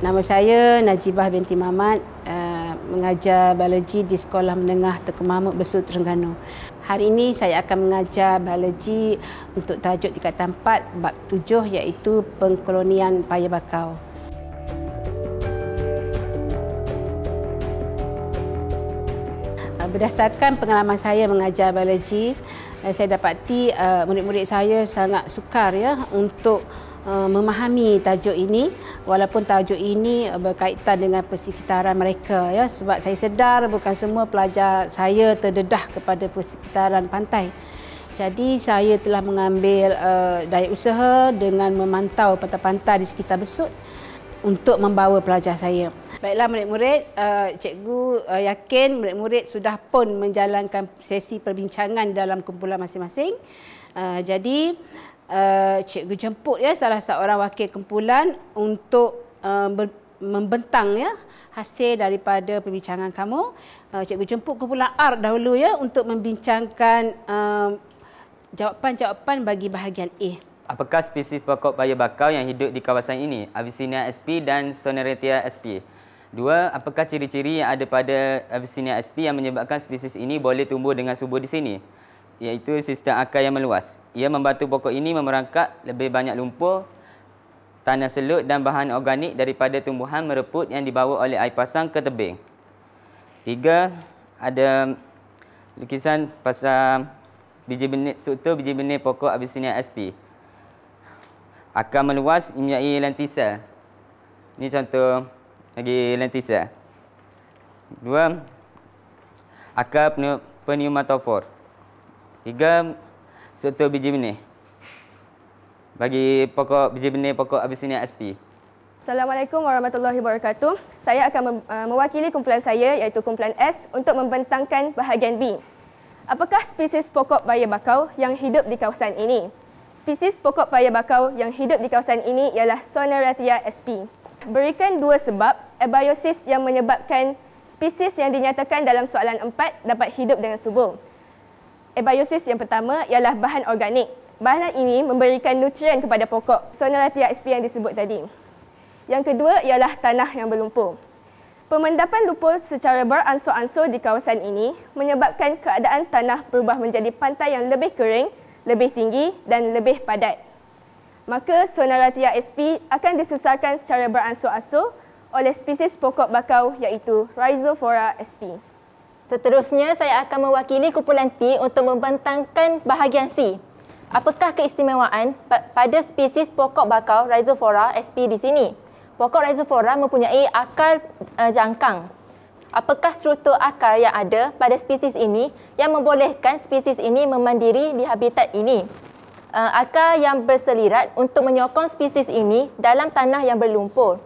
Nama saya Najibah binti Mamat, mengajar biologi di Sekolah Menengah Tengku Mahmud Besut, Terengganu. Hari ini saya akan mengajar biologi untuk tajuk tingkatan 4 bab 7 iaitu pengkolonian paya bakau. Berdasarkan pengalaman saya mengajar biologi, saya dapati murid-murid saya sangat sukar untuk memahami tajuk ini, walaupun tajuk ini berkaitan dengan persekitaran mereka sebab saya sedar bukan semua pelajar saya terdedah kepada persekitaran pantai. Jadi saya telah mengambil daya usaha dengan memantau pantai-pantai di sekitar Besut untuk membawa pelajar saya. Baiklah murid-murid, cikgu yakin murid-murid sudah pun menjalankan sesi perbincangan dalam kumpulan masing-masing. Jadi cikgu jemput salah seorang wakil kumpulan untuk membentang hasil daripada perbincangan kamu. Cikgu jemput kumpulan R dahulu untuk membincangkan jawapan-jawapan bagi bahagian A. Apakah spesies pokok paya bakau yang hidup di kawasan ini? Avicennia sp dan Soneratia sp. 2. Apakah ciri-ciri yang ada pada Avicennia sp yang menyebabkan spesies ini boleh tumbuh dengan subur di sini? Iaitu sistem akar yang meluas. Ia membantu pokok ini memerangkap lebih banyak lumpur, tanah selut dan bahan organik daripada tumbuhan mereput yang dibawa oleh air pasang ke tebing. 3. Ada lukisan pasal biji benih, struktur biji benih pokok Avicennia sp. Akar meluas mempunyai lentisel. Ini contoh bagi lentisel. 2. Akar pneumatofor. 3. Struktur biji benih bagi biji benih pokok Avicennia sp. Assalamualaikum warahmatullahi wabarakatuh. Saya akan mewakili kumpulan saya iaitu kumpulan S untuk membentangkan bahagian B. Apakah spesies pokok paya bakau yang hidup di kawasan ini? Spesies pokok paya bakau yang hidup di kawasan ini ialah Soneratia sp. Berikan 2 sebab abiosis yang menyebabkan spesies yang dinyatakan dalam soalan 4 dapat hidup dengan subur. Abiosis yang pertama ialah bahan organik. Bahan ini memberikan nutrien kepada pokok Soneratia sp yang disebut tadi. Yang kedua ialah tanah yang berlumpur. Pemendapan lumpur secara beransur-ansur di kawasan ini menyebabkan keadaan tanah berubah menjadi pantai yang lebih kering, lebih tinggi dan lebih padat. Maka Soneratia sp akan disesarkan secara beransur-ansur oleh spesies pokok bakau iaitu Rhizophora sp. Seterusnya, saya akan mewakili kumpulan T untuk membentangkan bahagian C. Apakah keistimewaan pada spesies pokok bakau Rhizophora sp di sini? Pokok Rhizophora mempunyai akar jangkang. Apakah struktur akar yang ada pada spesies ini yang membolehkan spesies ini memandiri di habitat ini? Akar yang berselirat untuk menyokong spesies ini dalam tanah yang berlumpur.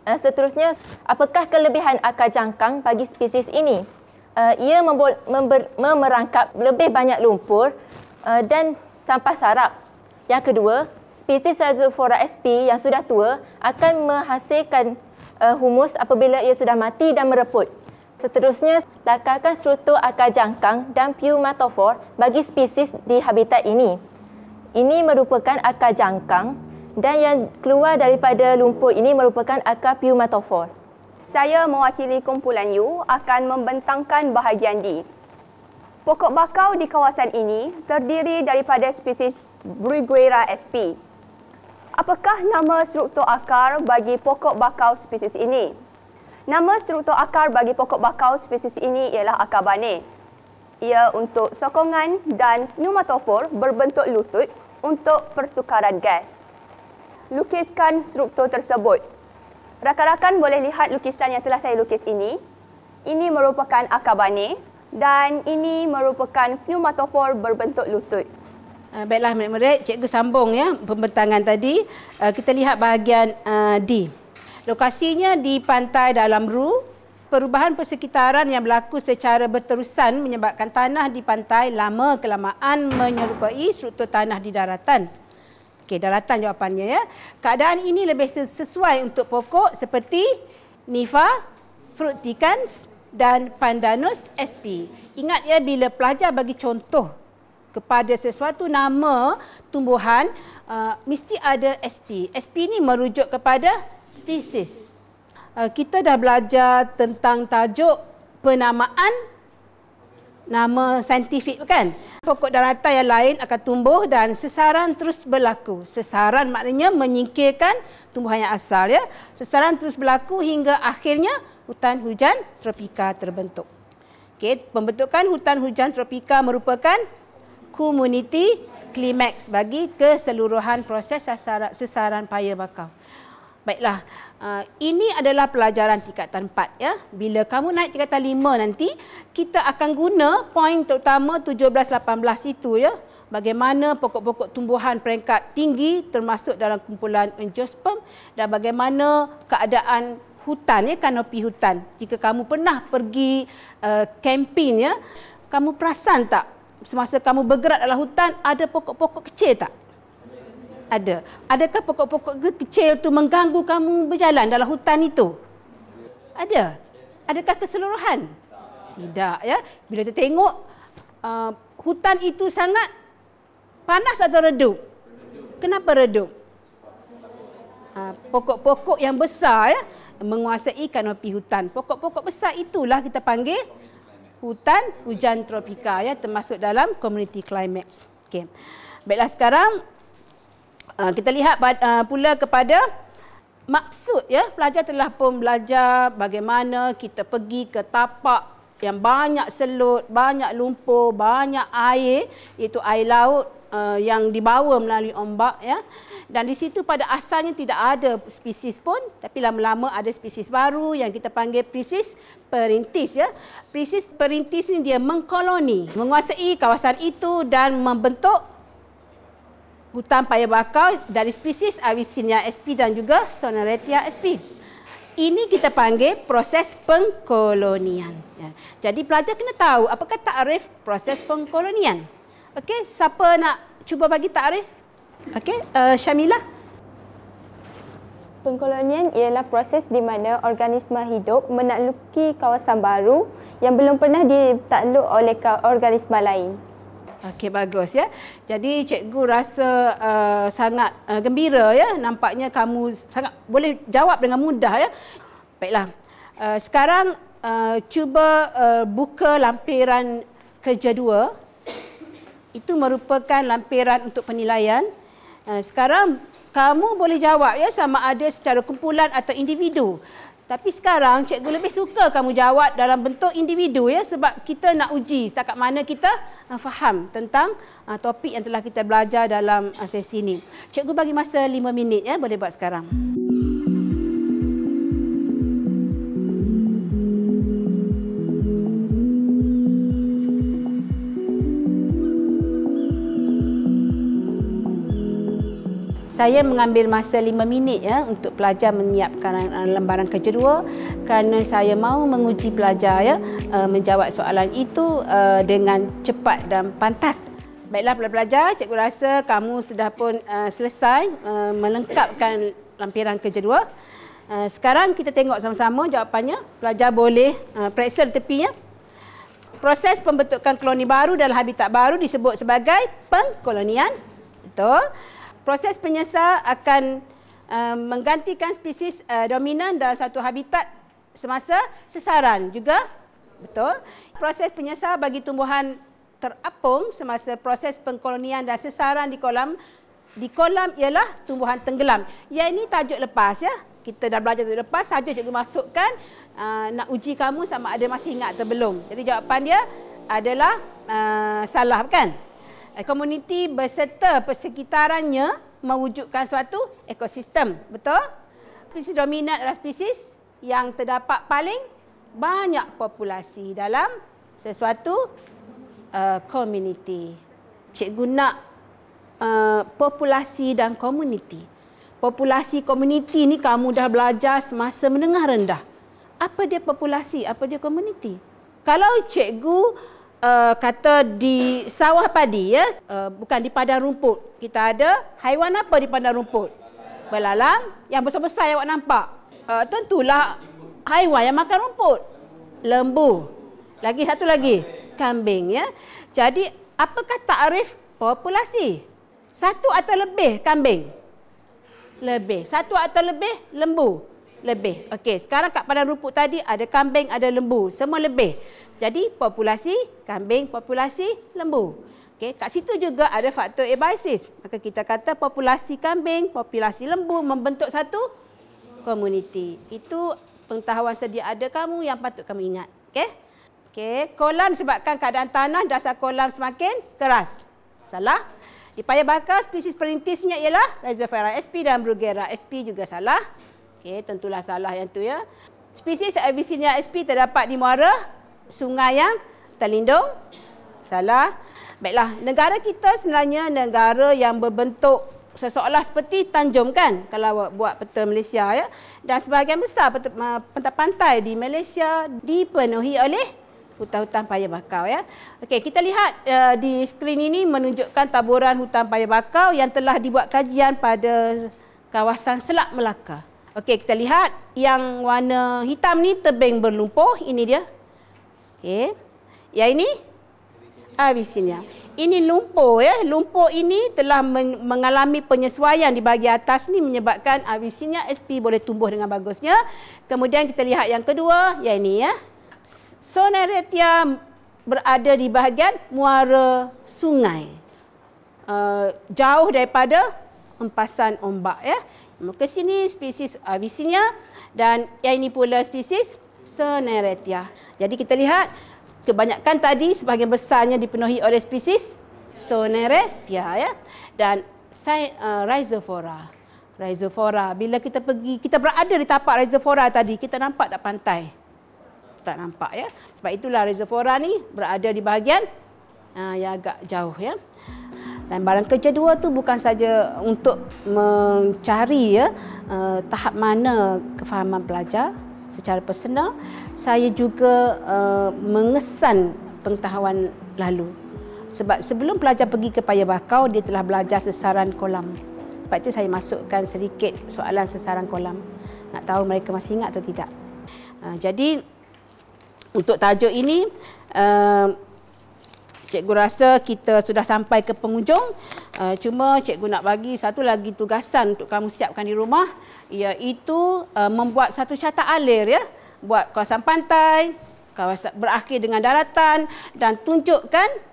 Seterusnya, apakah kelebihan akar jangkang bagi spesies ini? Ia memerangkap lebih banyak lumpur dan sampah sarap. Yang kedua, spesies Rhizophora sp yang sudah tua akan menghasilkan humus apabila ia sudah mati dan mereput. Seterusnya, lakarkan struktur akar jangkang dan pneumatofor bagi spesies di habitat ini. Ini merupakan akar jangkang dan yang keluar daripada lumpur ini merupakan akar pneumatofor. Saya mewakili kumpulan U akan membentangkan bahagian D. Pokok bakau di kawasan ini terdiri daripada spesies Bruguiera sp. Apakah nama struktur akar bagi pokok bakau spesies ini? Nama struktur akar bagi pokok bakau spesies ini ialah akar banih. Ia untuk sokongan dan pneumatofor berbentuk lutut untuk pertukaran gas. Lukiskan struktur tersebut. Rakan-rakan boleh lihat lukisan yang telah saya lukis ini. Ini merupakan akar banih dan ini merupakan pneumatofor berbentuk lutut. Baiklah murid-murid, cikgu sambung pembentangan tadi. Kita lihat bahagian D. Lokasinya di pantai dalam Ru. Perubahan persekitaran yang berlaku secara berterusan menyebabkan tanah di pantai lama-kelamaan menyerupai struktur tanah di daratan. Okey, daratan jawapannya Keadaan ini lebih sesuai untuk pokok seperti Nympha fructicans dan Pandanus sp. Ingat bila pelajar bagi contoh kepada sesuatu nama tumbuhan, mesti ada SP. SP ni merujuk kepada spesies. Kita dah belajar tentang tajuk penamaan nama saintifik kan. Pokok daratan yang lain akan tumbuh dan sesaran terus berlaku. Sesaran maknanya menyingkirkan tumbuhan yang asal ya. Sesaran terus berlaku hingga akhirnya hutan hujan tropika terbentuk. Okey, pembentukan hutan hujan tropika merupakan community klimaks bagi keseluruhan proses sesaran paya bakau. Baiklah, ini adalah pelajaran tingkatan 4 ya. Bila kamu naik tingkatan 5 nanti, kita akan guna poin terutama 17-18 itu ya. Bagaimana pokok-pokok tumbuhan peringkat tinggi termasuk dalam kumpulan angiosperm dan bagaimana keadaan hutan ya, kanopi hutan. Jika kamu pernah pergi camping ya, kamu perasan tak semasa kamu bergerak dalam hutan ada pokok-pokok kecil tak? Ada. Adakah pokok-pokok kecil itu mengganggu kamu berjalan dalam hutan itu? Ada. Adakah keseluruhan? Tidak ya. Bila kita tengok hutan itu sangat panas atau redup? Kenapa redup? Pokok-pokok yang besar ya menguasai kanopi hutan. Pokok-pokok besar itulah kita panggil hutan hujan tropika ya, termasuk dalam community climax. Okey. Baiklah, sekarang kita lihat pula kepada maksud ya. Pelajar telah pun belajar bagaimana kita pergi ke tapak yang banyak selut, banyak lumpur, banyak air, iaitu air laut yang dibawa melalui ombak ya. Dan di situ pada asalnya tidak ada spesies pun, tapi lama-lama ada spesies baru yang kita panggil spesies perintis ya. Spesies perintis ini dia mengkoloni, menguasai kawasan itu dan membentuk hutan paya bakau dari spesies Avicennia sp dan juga Soneretia sp. Ini kita panggil proses pengkolonian. Ya. Jadi pelajar kena tahu apakah takrif proses pengkolonian. Okey, siapa nak cuba bagi takrif? Okey, Syamilah. Pengkolonian ialah proses di mana organisma hidup menakluki kawasan baru yang belum pernah ditakluk oleh organisma lain. Okey, bagus ya. Jadi cikgu rasa sangat gembira ya. Nampaknya kamu sangat boleh jawab dengan mudah ya. Baiklah. Sekarang cuba buka lampiran kerja 2. Itu merupakan lampiran untuk penilaian. Sekarang kamu boleh jawab ya sama ada secara kumpulan atau individu. Tapi sekarang cikgu lebih suka kamu jawab dalam bentuk individu ya, sebab kita nak uji setakat mana kita faham tentang topik yang telah kita belajar dalam sesi ini. Cikgu bagi masa 5 minit ya, boleh buat sekarang. Saya mengambil masa 5 minit ya untuk pelajar menyiapkan lembaran kerja 2 kerana saya mahu menguji pelajar ya menjawab soalan itu dengan cepat dan pantas. Baiklah pelajar, cikgu rasa kamu sudah pun selesai melengkapkan lampiran kerja 2. Sekarang kita tengok sama-sama jawapannya. Pelajar boleh periksa di tepi ya. Proses pembentukan koloni baru dalam habitat baru disebut sebagai pengkolonian. Betul. Proses penyesal akan menggantikan spesies dominan dalam satu habitat semasa sesaran juga. Betul. Proses penyesal bagi tumbuhan terapung semasa proses pengkolonian dan sesaran di kolam ialah tumbuhan tenggelam. Ya, ini tajuk lepas ya. Kita dah belajar tajuk lepas, saja cikgu masukkan nak uji kamu sama ada masih ingat atau belum. Jadi jawapan dia adalah salah kan? Komuniti beserta persekitarannya mewujudkan suatu ekosistem. Betul? Spesies dominan adalah spesies yang terdapat paling banyak populasi dalam sesuatu komuniti. Cikgu nak populasi dan komuniti. Populasi komuniti ni kamu dah belajar semasa menengah rendah. Apa dia populasi? Apa dia komuniti? Kalau cikgu kata di sawah padi ya, bukan di padang rumput. Kita ada haiwan apa di padang rumput? Belalang yang besar-besar yang awak nampak. Tentulah haiwan yang makan rumput. Lembu. Lagi satu lagi, kambing ya. Jadi apakah takrif populasi? Satu atau lebih kambing? Lebih. Satu atau lebih, lembu. Lebih. Okey, sekarang kat padang rumput tadi ada kambing, ada lembu. Semua lebih. Jadi populasi kambing, populasi lembu. Okey, kat situ juga ada faktor abiosis. Maka kita kata populasi kambing, populasi lembu membentuk satu komuniti. Itu pengetahuan sedia ada kamu yang patut kamu ingat. Okey? Okey, kolam sebabkan keadaan tanah dasar kolam semakin keras. Salah. Di paya bakar, spesies perintisnya ialah Rhizophyra sp dan Bruguera sp juga salah. Okey, tentulah salah yang tu ya. Spesies Abyssinia sp terdapat di muara sungai yang terlindung. Salah. Baiklah, negara kita sebenarnya negara yang berbentuk seolah seperti tanjung kan kalau buat peta Malaysia ya. Dan sebahagian besar pantai di Malaysia dipenuhi oleh hutan-hutan paya bakau ya. Okey, kita lihat di skrin ini menunjukkan taburan hutan paya bakau yang telah dibuat kajian pada kawasan Selat Melaka. Okey, kita lihat yang warna hitam ni tebing berlumpur, ini dia. Okey. Yang ini Abyssinia. Ini lumpur ya. Lumpur ini telah mengalami penyesuaian di bahagian atas ni menyebabkan Abyssinia sp boleh tumbuh dengan bagusnya. Kemudian kita lihat yang kedua, yang ini ya. Soneretia berada di bahagian muara sungai. Jauh daripada hempasan ombak ya. Ke sini spesies Abyssinia dan yang ini pula spesies Soneretia. Jadi kita lihat kebanyakan tadi sebahagian besarnya dipenuhi oleh spesies Soneretia ya. Dan Rhizophyra. Rhizophyra. Bila kita pergi, kita berada di tapak Rhizophyra tadi, kita nampak tak pantai? Tak nampak ya. Sebab itulah Rhizophyra ni berada di bahagian yang agak jauh ya. Dan barang kerja dua tu bukan saja untuk mencari ya tahap mana kefahaman pelajar secara personal, saya juga mengesan pengetahuan lalu. Sebab sebelum pelajar pergi ke paya bakau, dia telah belajar sesaran kolam. Sebab itu saya masukkan sedikit soalan sesaran kolam. Nak tahu mereka masih ingat atau tidak. Jadi untuk tajuk ini, cikgu rasa kita sudah sampai ke penghujung. Cuma cikgu nak bagi satu lagi tugasan untuk kamu siapkan di rumah, iaitu membuat satu carta alir ya. Buat kawasan pantai, kawasan berakhir dengan daratan dan tunjukkan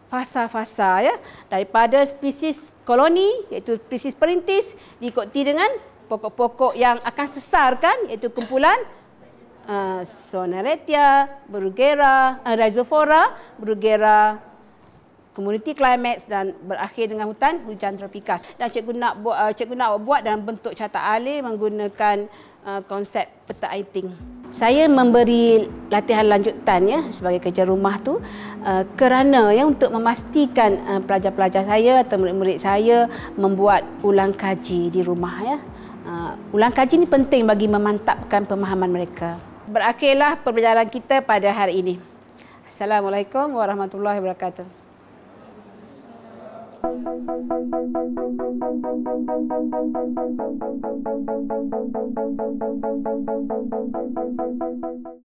fasa-fasa ya daripada spesies koloni iaitu spesies perintis diikuti dengan pokok-pokok yang akan sesarkan iaitu kumpulan Soneretia, Bruguera, Rhizophyra, Bruguera, Community Climax dan berakhir dengan hutan hujan tropika. Dan cikgu nak buat dalam bentuk carta alir menggunakan konsep peta Eyting. Saya memberi latihan lanjutan ya sebagai kerja rumah tu kerana ya untuk memastikan pelajar-pelajar saya atau murid-murid saya membuat ulang kaji di rumah ya. Ulang kaji ini penting bagi memantapkan pemahaman mereka. Berakhirlah perjalanan kita pada hari ini. Assalamualaikum warahmatullahi wabarakatuh.